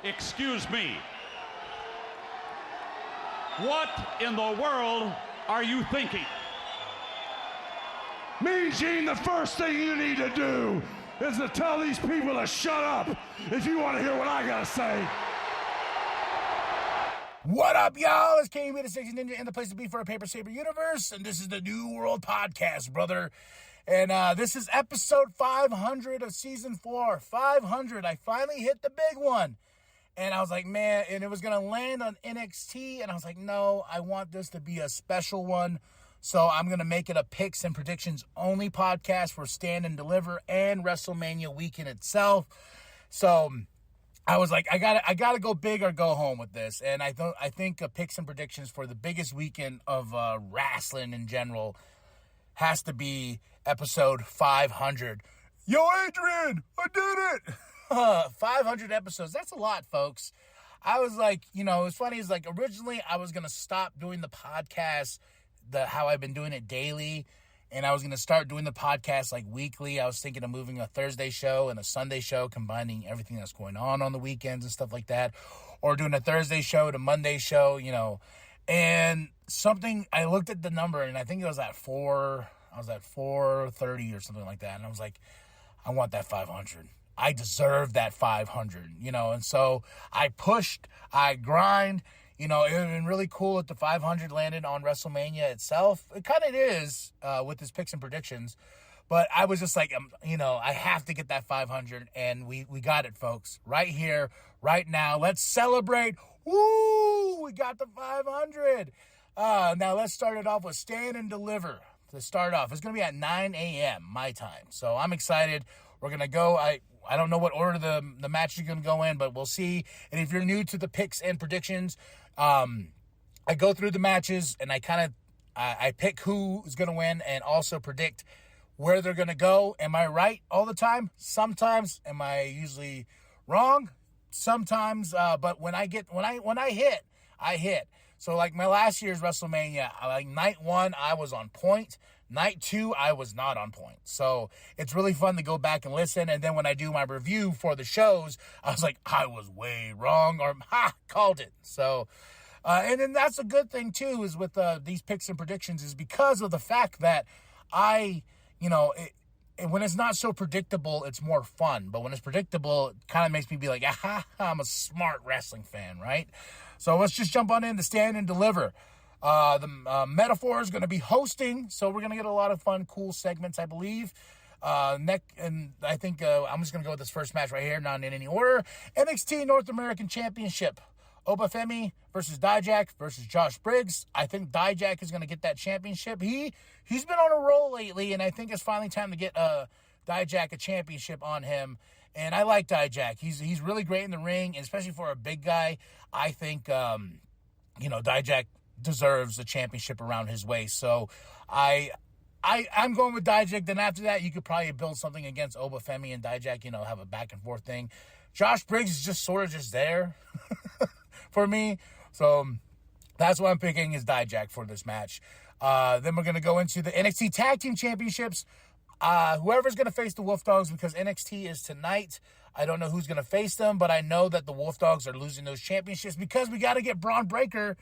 Excuse me. What in the world are you thinking? Mean Gene, the first thing you need to do is to tell these people to shut up if you want to hear what I gotta say. What up, y'all? It's KUB, the Sexy Ninja, and the place to be for a Paper Saber universe, and this is the New World Podcast, brother. And this is episode 500 of season 4. 500. I finally hit the big one. And I was like, man, and it was going to land on NXT, and I was like, no, I want this to be a special one. So I'm going to make it a picks and predictions only podcast for Stand and Deliver and WrestleMania weekend itself. So I was like, I gotta go big or go home with this. And I think picks and predictions for the biggest weekend of wrestling in general has to be episode 500. Yo, Adrian, I did it! 500 episodes. That's a lot, folks. I was like, it's funny. It's like originally I was going to stop doing the podcast, how I've been doing it daily. And I was going to start doing the podcast like weekly. I was thinking of moving a Thursday show and a Sunday show, combining everything that's going on the weekends and stuff like that. Or doing a Thursday show to Monday show, And I looked at the number and I think it was at 430 or something like that. And I was like, I want that 500. I deserve that 500, and so I pushed, I grind, it would have been really cool if the 500 landed on WrestleMania itself. It kind of is with his picks and predictions, but I was just like, I have to get that 500, and we got it, folks, right here, right now. Let's celebrate. Woo! We got the 500. Now let's start it off with Stand and Deliver. To start off, it's going to be at 9 a.m. my time, so I'm excited. We're going to go. I don't know what order the match is going to go in, but we'll see. And if you're new to the picks and predictions, I go through the matches and I pick who is going to win and also predict where they're going to go. Am I right all the time? Sometimes. Am I usually wrong? Sometimes. But when I hit, I hit. So like my last year's WrestleMania, like night 1, I was on point. Night 2, I was not on point. So it's really fun to go back and listen. And then when I do my review for the shows, I was like, I was way wrong, or called it. So, and then that's a good thing too, is with these picks and predictions, is because of the fact that when it's not so predictable, it's more fun. But when it's predictable, it kind of makes me be like, I'm a smart wrestling fan, right? So let's just jump on in to Stand and Deliver. The Metaphor is going to be hosting, so we're going to get a lot of fun, cool segments, I believe. And I think I'm just going to go with this first match right here, not in any order. NXT North American Championship. Obafemi versus Dijak versus Josh Briggs. I think Dijak is going to get that championship. He's been on a roll lately, and I think it's finally time to get Dijak a championship on him. And I like Dijak. He's really great in the ring, and especially for a big guy. I think Dijak deserves a championship around his waist. So I'm going with Dijak. Then after that, you could probably build something against Obafemi and Dijak, have a back and forth thing. Josh Briggs is just sort of just there for me. So that's what I'm picking is Dijak for this match. Then we're going to go into the NXT Tag Team Championships. Whoever's going to face the Wolf Dogs, because NXT is tonight. I don't know who's going to face them, but I know that the Wolf Dogs are losing those championships because we got to get Braun Breaker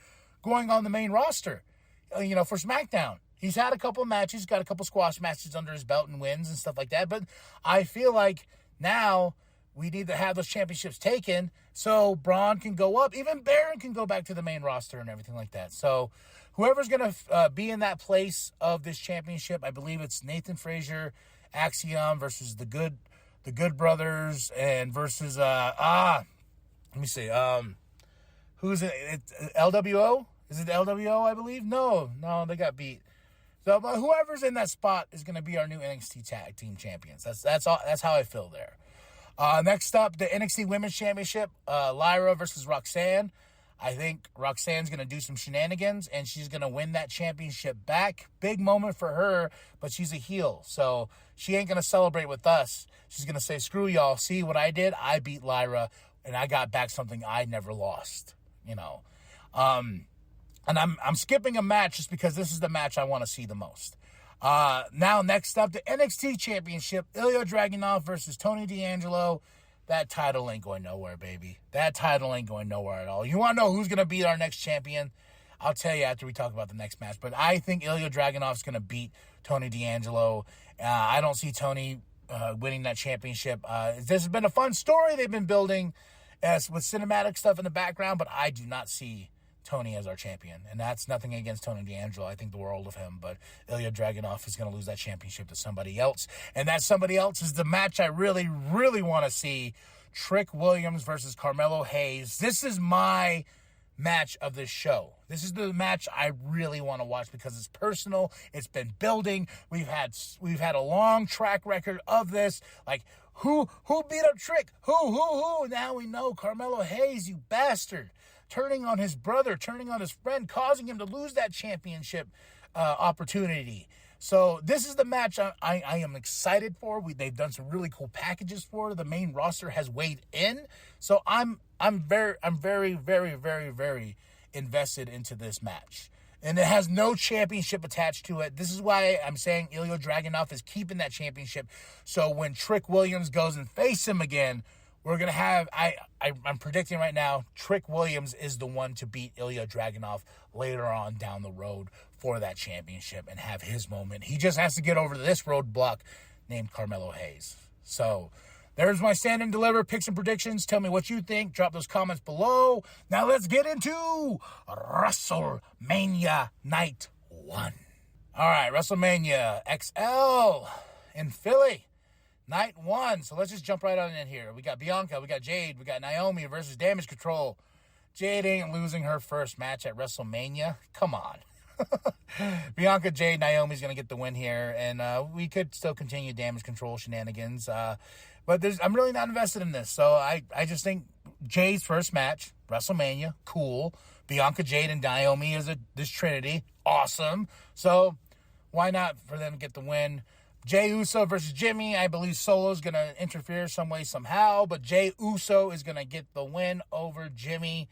going on the main roster, for SmackDown. He's had a couple of matches, got a couple squash matches under his belt and wins and stuff like that, but I feel like now we need to have those championships taken so Braun can go up. Even Baron can go back to the main roster and everything like that. So whoever's going to be in that place of this championship, I believe it's Nathan Frazier, Axiom versus the Good Brothers, and versus, let me see, who's it? It's LWO? Is it LWO, I believe? No, they got beat. So whoever's in that spot is going to be our new NXT Tag Team Champions. That's how I feel there. Next up, the NXT Women's Championship, Lyra versus Roxanne. I think Roxanne's going to do some shenanigans, and she's going to win that championship back. Big moment for her, but she's a heel, so she ain't going to celebrate with us. She's going to say, screw y'all. See what I did? I beat Lyra, and I got back something I never lost, And I'm skipping a match just because this is the match I want to see the most. Now, next up, the NXT Championship, Ilya Dragunov versus Tony D'Angelo. that title ain't going nowhere, baby. That title ain't going nowhere at all. You want to know who's going to be our next champion? I'll tell you after we talk about the next match. But I think Ilya Dragunov's going to beat Tony D'Angelo. I don't see Tony winning that championship. This has been a fun story they've been building with cinematic stuff in the background, but I do not see Tony as our champion. And that's nothing against Tony D'Angelo. I think the world of him. But Ilya Dragunov is going to lose that championship to somebody else. And that somebody else is the match I really, really want to see. Trick Williams versus Carmelo Hayes. This is my match of this show. This is the match I really want to watch because it's personal. It's been building. We've had a long track record of this. Like, who beat up Trick? Who? Now we know Carmelo Hayes, you bastard. Turning on his brother, turning on his friend, causing him to lose that championship opportunity. So this is the match I am excited for. They've done some really cool packages for it. The main roster has weighed in. So I'm very, very, very, very invested into this match. And it has no championship attached to it. This is why I'm saying Ilya Dragunov is keeping that championship. So when Trick Williams goes and face him again, we're going to have, I'm predicting right now, Trick Williams is the one to beat Ilya Dragunov later on down the road for that championship and have his moment. He just has to get over this roadblock named Carmelo Hayes. So there's my stand and deliver picks and predictions. Tell me what you think. Drop those comments below. Now let's get into WrestleMania Night 1. All right, WrestleMania XL in Philly. Night 1. So let's just jump right on in here. We got Bianca, we got Jade, we got Naomi versus Damage Control. Jade ain't losing her first match at WrestleMania. Come on. Bianca, Jade, Naomi's going to get the win here. And we could still continue Damage Control shenanigans. But I'm really not invested in this. So I just think Jade's first match, WrestleMania, cool. Bianca, Jade, and Naomi is this trinity. Awesome. So why not for them to get the win? Jey Uso versus Jimmy. I believe Solo's going to interfere some way, somehow. But Jey Uso is going to get the win over Jimmy.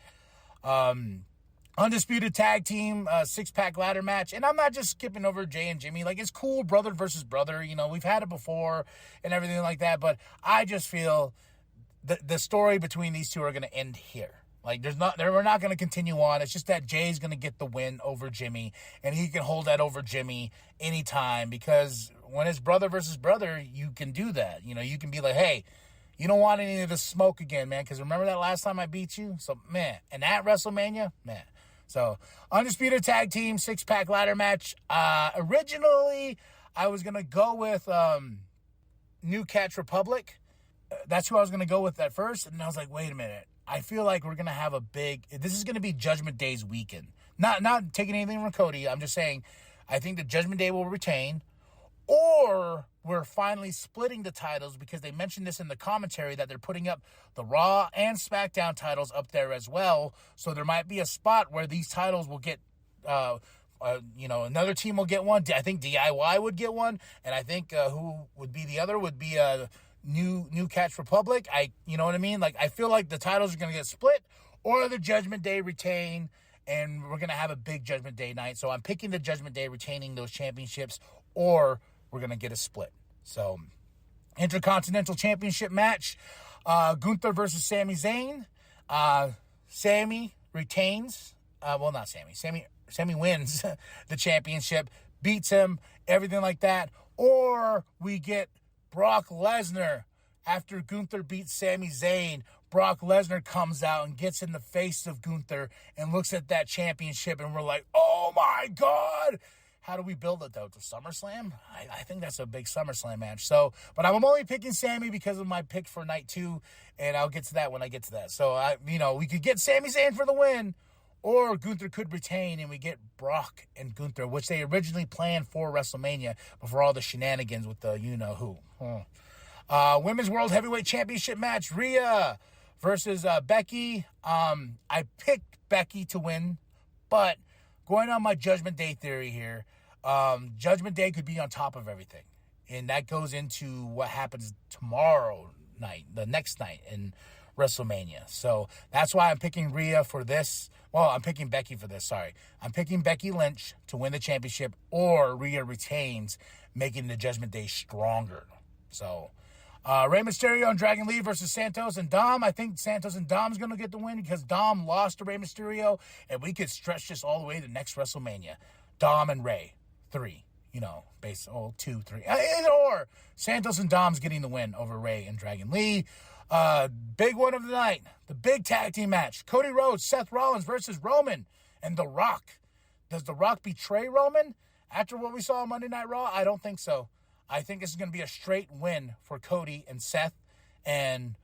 Undisputed tag team, six-pack ladder match. And I'm not just skipping over Jey and Jimmy. Like, it's cool, brother versus brother. You know, we've had it before and everything like that. But I just feel the story between these two are going to end here. Like, we're not going to continue on. It's just that Jay's going to get the win over Jimmy. And he can hold that over Jimmy anytime because when it's brother versus brother, you can do that. You know, you can be like, hey, you don't want any of this smoke again, man, because remember that last time I beat you? So, man, and at WrestleMania, man. So, Undisputed Tag Team, six-pack ladder match. Originally, I was going to go with New Catch Republic. That's who I was going to go with at first. And I was like, wait a minute. I feel like we're going to have this is going to be Judgment Day's weekend. Not taking anything from Cody. I'm just saying, I think that Judgment Day will retain. Or we're finally splitting the titles because they mentioned this in the commentary that they're putting up the Raw and SmackDown titles up there as well. So there might be a spot where these titles will get, another team will get one. I think DIY would get one. And I think who would be the other would be New Catch Republic. You know what I mean? Like, I feel like the titles are going to get split or the Judgment Day retain. And we're going to have a big Judgment Day night. So I'm picking the Judgment Day retaining those championships or we're going to get a split. So, Intercontinental Championship match. Gunther versus Sami Zayn. Sami retains. Not Sami. Sami wins the championship. Beats him. Everything like that. Or we get Brock Lesnar. After Gunther beats Sami Zayn, Brock Lesnar comes out and gets in the face of Gunther and looks at that championship and we're like, oh my God. How do we build it, though? To SummerSlam? I think that's a big SummerSlam match. So, but I'm only picking Sami because of my pick for night 2, and I'll get to that when I get to that. So, we could get Sami Zayn for the win, or Gunther could retain, and we get Brock and Gunther, which they originally planned for WrestleMania before all the shenanigans with the you-know-who. Women's World Heavyweight Championship match, Rhea versus Becky. I picked Becky to win, but going on my Judgment Day theory here, Judgment Day could be on top of everything. And that goes into what happens tomorrow night, the next night in WrestleMania. So that's why I'm picking Rhea for this. Well, I'm picking Becky for this, sorry. I'm picking Becky Lynch to win the championship or Rhea retains, making the Judgment Day stronger. So Rey Mysterio and Dragon Lee versus Santos and Dom. I think Santos and Dom's going to get the win because Dom lost to Rey Mysterio, and we could stretch this all the way to next WrestleMania. Dom and Rey, 3. 2, 3. Or Santos and Dom's getting the win over Rey and Dragon Lee. Big one of the night, the big tag team match. Cody Rhodes, Seth Rollins versus Roman and The Rock. Does The Rock betray Roman after what we saw on Monday Night Raw? I don't think so. I think this is going to be a straight win for Cody and Seth, and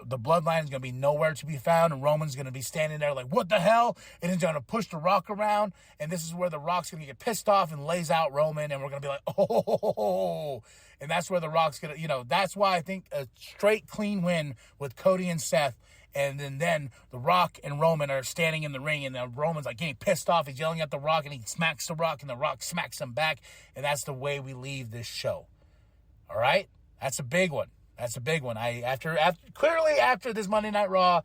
the Bloodline is going to be nowhere to be found, and Roman's going to be standing there like, what the hell? And he's going to push The Rock around, and this is where The Rock's going to get pissed off and lays out Roman, and we're going to be like, oh, and that's where The Rock's going to, that's why I think a straight, clean win with Cody and Seth, and then The Rock and Roman are standing in the ring, and Roman's like getting pissed off. He's yelling at The Rock, and he smacks The Rock, and The Rock smacks him back, and that's the way we leave this show. All right? That's a big one. Clearly after this Monday Night Raw,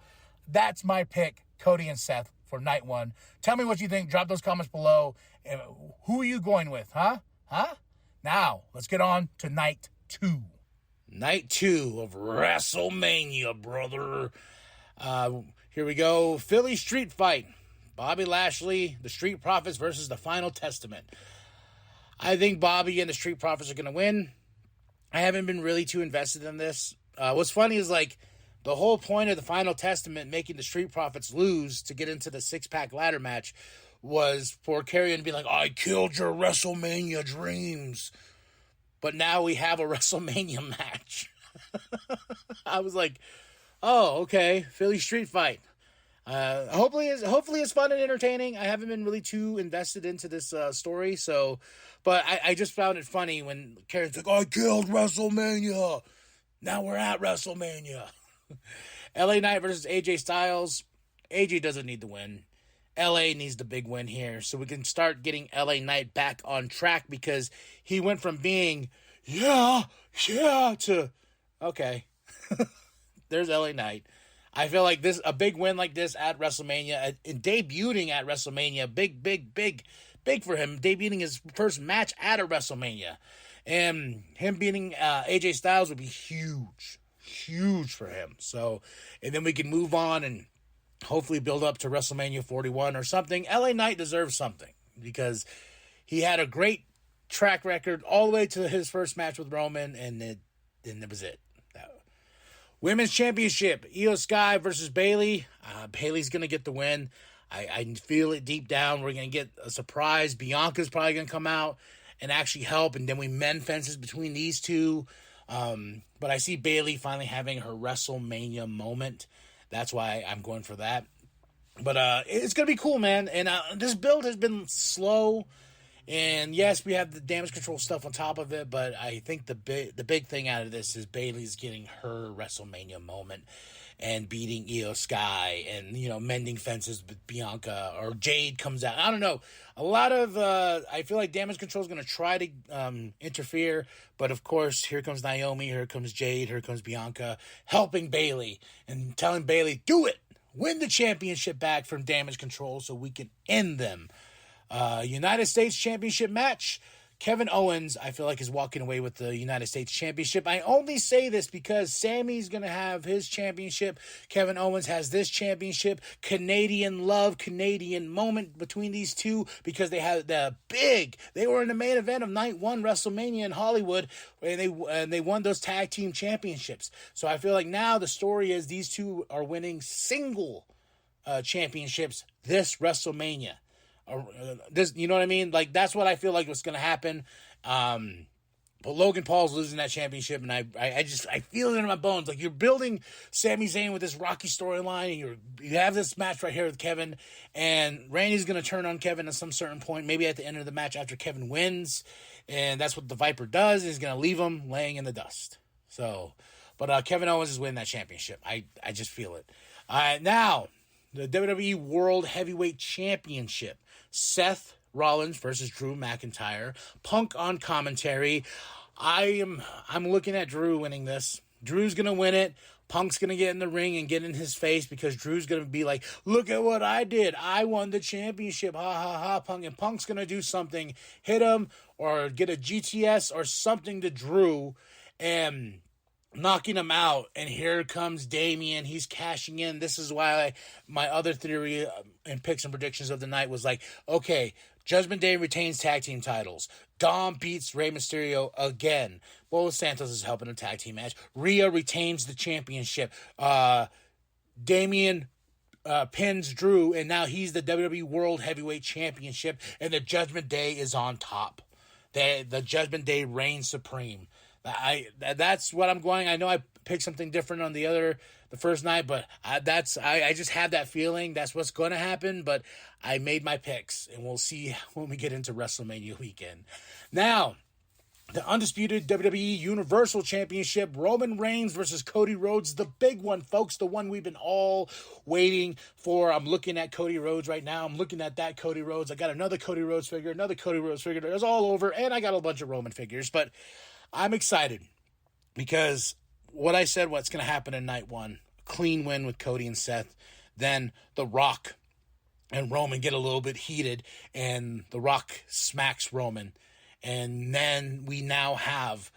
that's my pick, Cody and Seth, for night 1. Tell me what you think. Drop those comments below. And who are you going with, huh? Now, let's get on to night 2. Night 2 of WrestleMania, brother. Here we go. Philly Street Fight. Bobby Lashley, the Street Profits versus the Final Testament. I think Bobby and the Street Profits are going to win. I haven't been really too invested in this. What's funny is, the whole point of the Final Testament making the Street Profits lose to get into the 6-pack ladder match was for Karrion to be like, I killed your WrestleMania dreams. But now we have a WrestleMania match. I was like, oh, okay, Philly Street Fight. Hopefully it's fun and entertaining. I haven't been really too invested into this story, but I just found it funny when Karrion's like, I killed WrestleMania. Now we're at WrestleMania. LA Knight versus AJ Styles. AJ doesn't need the win. LA needs the big win here so we can start getting LA Knight back on track because he went from being, yeah, to, okay. There's LA Knight. I feel like a big win like this at WrestleMania, debuting at WrestleMania, big for him, debuting his first match at a WrestleMania. And him beating AJ Styles would be huge for him. So, and then we can move on and hopefully build up to WrestleMania 41 or something. LA Knight deserves something because he had a great track record all the way to his first match with Roman, and that was it. Women's Championship, Io Sky versus Bayley. Bayley's going to get the win. I feel it deep down. We're going to get a surprise. Bianca's probably going to come out and actually help, and then we mend fences between these two. But I see Bayley finally having her WrestleMania moment. That's why I'm going for that. But it's going to be cool, man. And this build has been slow. And yes, we have the damage control stuff on top of it, but I think the big thing out of this is Bayley's getting her WrestleMania moment and beating Io Sky and, mending fences with Bianca, or Jade comes out. I don't know. A lot of, I feel like damage control is going to try to interfere, but of course, here comes Naomi, here comes Jade, here comes Bianca, helping Bayley and telling Bayley, do it! Win the championship back from damage control so we can end them. United States Championship match. Kevin Owens, I feel like, is walking away with the United States Championship. I only say this because Sammy's going to have his championship. Kevin Owens has this championship. Canadian love, Canadian moment between these two because they had they were in the main event of night 1 WrestleMania in Hollywood, and they won those tag team championships. So I feel like now the story is these two are winning single championships this WrestleMania. This, you know what I mean? Like, that's what I feel like was going to happen. But Logan Paul's losing that championship, and I feel it in my bones. Like, you're building Sami Zayn with this Rocky storyline, and you have this match right here with Kevin, and Randy's going to turn on Kevin at some certain point, maybe at the end of the match after Kevin wins, and that's what the Viper does. He's going to leave him laying in the dust. So, but Kevin Owens is winning that championship. I just feel it. Now, the WWE World Heavyweight Championship. Seth Rollins versus Drew McIntyre. Punk on commentary. I'm looking at Drew winning this. Drew's going to win it. Punk's going to get in the ring and get in his face because Drew's going to be like, look at what I did. I won the championship. Ha, ha, ha, Punk. And Punk's going to do something. Hit him or get a GTS or something to Drew. And knocking him out, and here comes Damian. He's cashing in. This is why my other theory and picks and predictions of the night was like, okay, Judgment Day retains tag team titles. Dom beats Rey Mysterio again. Well, Santos is helping a tag team match. Rhea retains the championship. Damian pins Drew, and now he's the WWE World Heavyweight Championship, and the Judgment Day is on top. The Judgment Day reigns supreme. That's what I'm going. I know I picked something different on the first night, but I just have that feeling that's what's going to happen. But I made my picks, and we'll see when we get into WrestleMania weekend. Now, the undisputed WWE Universal Championship, Roman Reigns versus Cody Rhodes, the big one, folks, the one we've been all waiting for. I'm looking at Cody Rhodes right now. I'm looking at that Cody Rhodes. I got another Cody Rhodes figure, another Cody Rhodes figure. It's all over, and I got a bunch of Roman figures, but I'm excited because what I said, what's going to happen in night one, clean win with Cody and Seth. Then The Rock and Roman get a little bit heated, and The Rock smacks Roman. And then we now have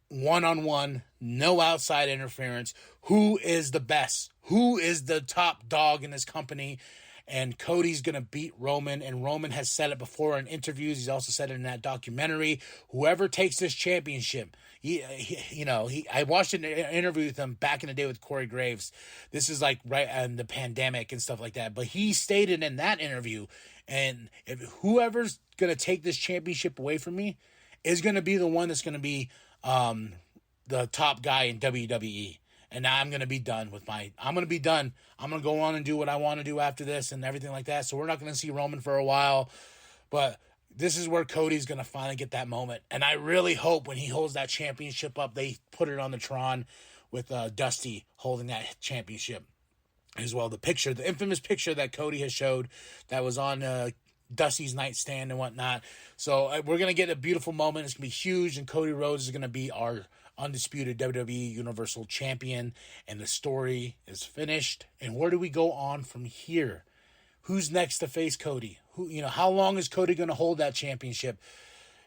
one-on-one, no outside interference. Who is the best? Who is the top dog in this company? And Cody's going to beat Roman, and Roman has said it before in interviews. He's also said it in that documentary. Whoever takes this championship, I watched an interview with him back in the day with Corey Graves. This is like right in the pandemic and stuff like that. But he stated in that interview, and if whoever's going to take this championship away from me is going to be the one that's going to be the top guy in WWE. And now I'm going to be done I'm going to be done. I'm going to go on and do what I want to do after this and everything like that. So we're not going to see Roman for a while. But this is where Cody's going to finally get that moment. And I really hope when he holds that championship up, they put it on the Tron with Dusty holding that championship as well. The infamous picture that Cody has showed that was on Dusty's nightstand and whatnot. So we're going to get a beautiful moment. It's going to be huge. And Cody Rhodes is going to be our undisputed WWE Universal Champion, and the story is finished. And where do we go on from here? Who's next to face Cody? How long is Cody going to hold that championship?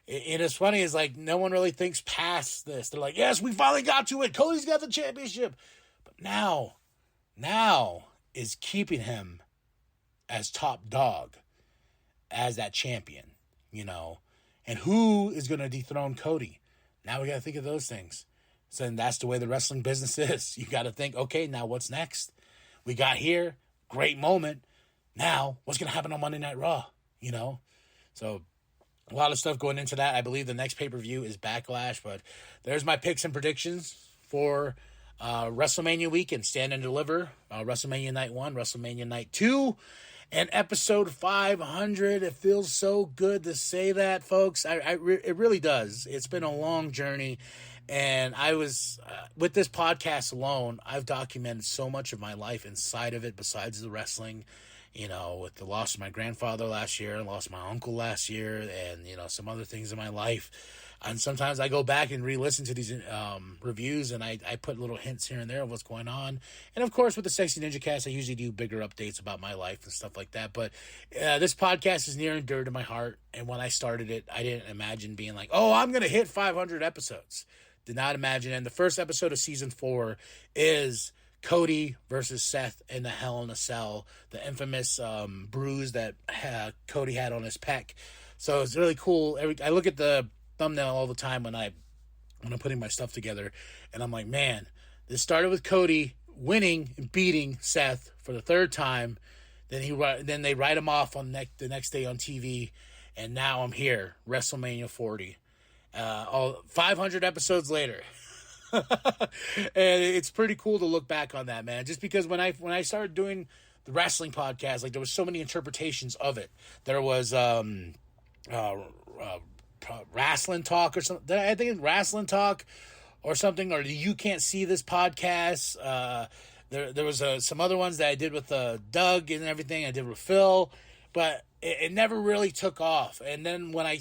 And it's funny, is like no one really thinks past this. They're like, yes, we finally got to it. Cody's got the championship. But now is keeping him as top dog, as that champion, and who is going to dethrone Cody? Now we got to think of those things. So then that's the way the wrestling business is. You got to think, okay, now what's next? We got here, great moment. Now, what's going to happen on Monday Night Raw? So a lot of stuff going into that. I believe the next pay-per-view is Backlash, but there's my picks and predictions for WrestleMania weekend. Stand and Deliver, WrestleMania Night 1, WrestleMania Night 2, and episode 500. It feels so good to say that, folks. It really does. It's been a long journey, and I was with this podcast alone, I've documented so much of my life inside of it besides the wrestling. With the loss of my grandfather last year, lost my uncle last year, and some other things in my life. And sometimes I go back and re-listen to these reviews, and I put little hints here and there of what's going on. And, of course, with the Sexy Ninja Cast, I usually do bigger updates about my life and stuff like that. But this podcast is near and dear to my heart. And when I started it, I didn't imagine being like, oh, I'm going to hit 500 episodes. Did not imagine. And the first episode of Season 4 is Cody versus Seth in the Hell in a Cell, the infamous bruise that Cody had on his pec. So it's really cool. I look at the thumbnail all the time when I'm putting my stuff together, and I'm like, man, this started with Cody winning and beating Seth for the third time. Then they write him off on the next day on TV, and now I'm here, WrestleMania 40, all 500 episodes later. And it's pretty cool to look back on that, man. Just because when I started doing the wrestling podcast, like there was so many interpretations of it. There was wrestling talk or something. I think wrestling talk or something, or You Can't See This podcast. There was some other ones that I did with Doug and everything. I did with Phil, but it never really took off. And then when I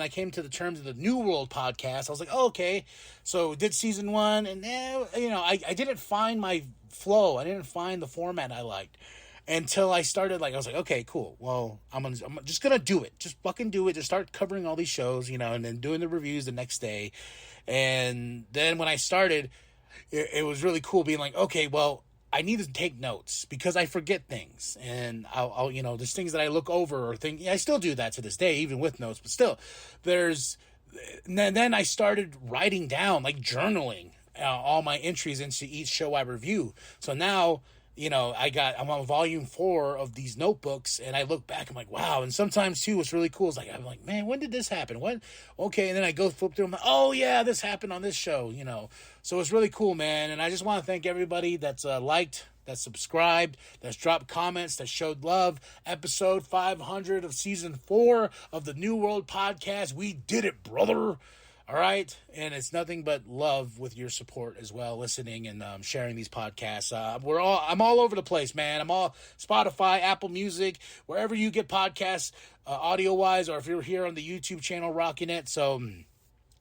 came to the terms of the New World podcast, I was like, oh, okay. So did season 1, and I didn't find my flow. I didn't find the format I liked until I started. I was like, okay, cool. Well, I'm just gonna do it. Just fucking do it. Just start covering all these shows, and then doing the reviews the next day. And then when I started, it was really cool being like, okay, well, I need to take notes because I forget things, and I'll you know, there's things that I look over or think. I still do that to this day, even with notes, but still, then I started writing down, like journaling, all my entries into each show I review. So now, you know, I'm on volume 4 of these notebooks, and I look back, I'm like, wow. And sometimes too, what's really cool is like, I'm like, man, when did this happen? What? Okay. And then I go flip through them. Like, oh yeah, this happened on this show, you know? So it's really cool, man. And I just want to thank everybody that's liked, that's subscribed, that's dropped comments, that showed love. Episode 500 of season 4 of the New World Podcast. We did it, brother. All right, and it's nothing but love with your support as well, listening and sharing these podcasts. I'm all over the place, man. I'm all Spotify, Apple Music, wherever you get podcasts, audio-wise, or if you're here on the YouTube channel, rocking it. So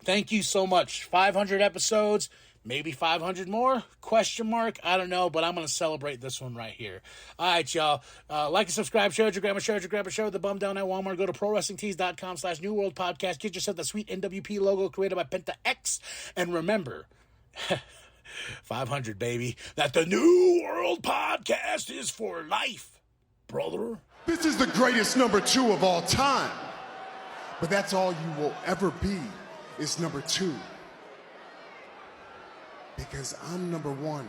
thank you so much. 500 episodes, maybe 500 more? Question mark? I don't know, but I'm going to celebrate this one right here. All right, y'all. Like and subscribe. Share with your grandma. Share with your grandpa. Share with the bum down at Walmart. Go to ProWrestlingTees.com/New World Podcast. Get yourself the sweet nWp logo created by Penta X. And remember, 500, baby, that the New World Podcast is for life, brother. This is the greatest number 2 of all time. But that's all you will ever be, is number 2. Because I'm number 1.